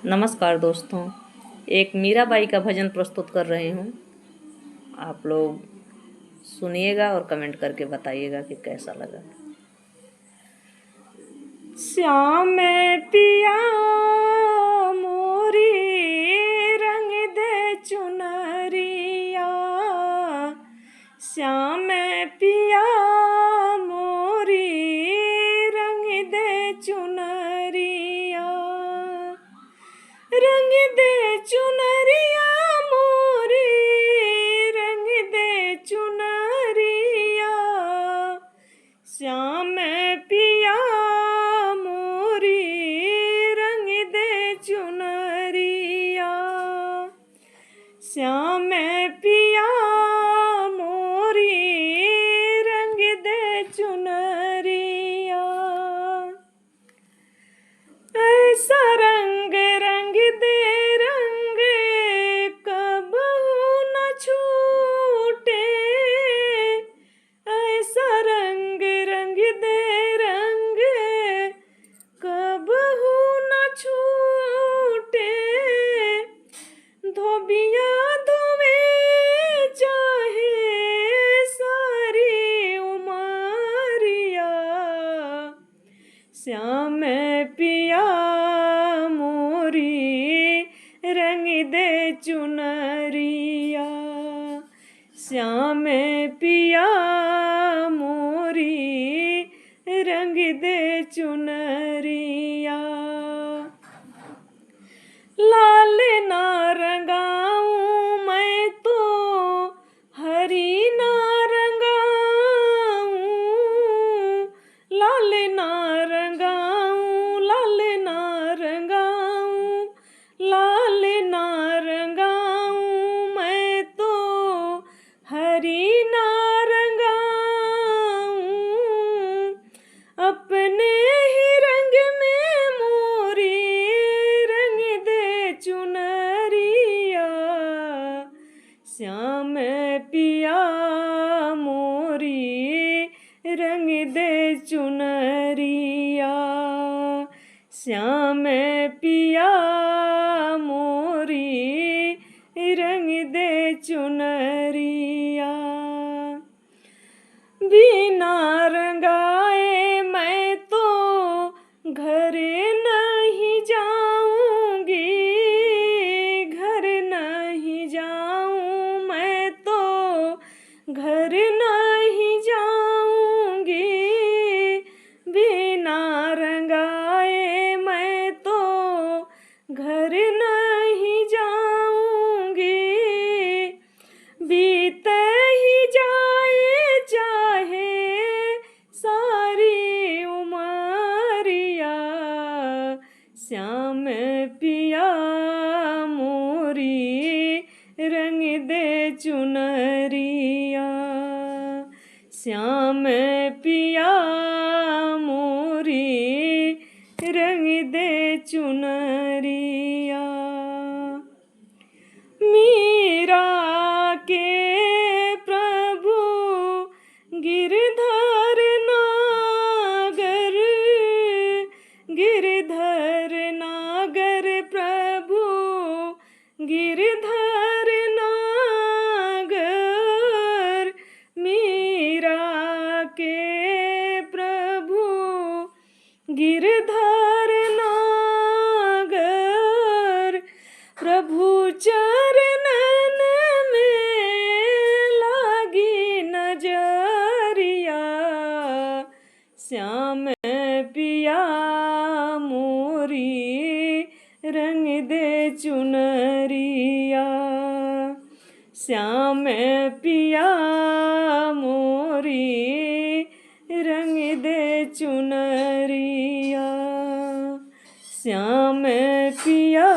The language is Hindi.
नमस्कार दोस्तों, एक मीराबाई का भजन प्रस्तुत कर रही हूँ। आप लोग सुनिएगा और कमेंट करके बताइएगा कि कैसा लगा। श्याम पिया मोरी रंग दे चुनरिया, श्याम पिया मोरी रंग दे चुनरिया, रंग दे चुनरिया मोरी रंग दे चुनरिया, श्याम पिया मोरी रंग दे चुनरिया, श्याम पिया मोरी रंग दे चुनरिया। ऐसा रंग रंग दे रंग कबहू न छूटे, ऐसा रंग रंग दे रंग कबहू न छूटे, धोबिया धोवे चाहे सारी उमरिया, श्याम पिया मोरी रंग दे चुनरिया, श्याम पिया मोरी रंग दे चुनरिया। लाल ना रंगाऊं मैं तो हरी ना रंगाऊं, लाल ना रंगाऊं, लाल ना रंगाऊं, लाल ना रंगाऊं मैं तो हरी ना रंगाऊं, अपने ही रंग में मोरी रंग दे चुनरिया, श्याम पिया मोरी रंग दे चुनरिया, श्याम पिया मोरी रंग दे चुनरिया। बिना रंगाए मैं तो घर नहीं जाऊंगी, घर नहीं जाऊं मैं तो घर नहीं जाऊंगी, बिना रंगाए मैं तो घर नहीं जाऊंगी, बीत ही जाए चाहे सारी उमरिया, श्याम पिया मोरी रंग दे चुनरिया, श्याम पिया मोरी रंग दे चुनरिया। मीरा के प्रभु गिरधर नागर, गिरधर नागर प्रभु गिरधर नागर, मीरा के प्रभु गिरधर नागर, प्रभु चरणन में लागी नजरिया, श्याम पिया मोरी रंग दे चुनरिया, श्याम पिया मोरी रंग दे चुनरिया, श्याम पिया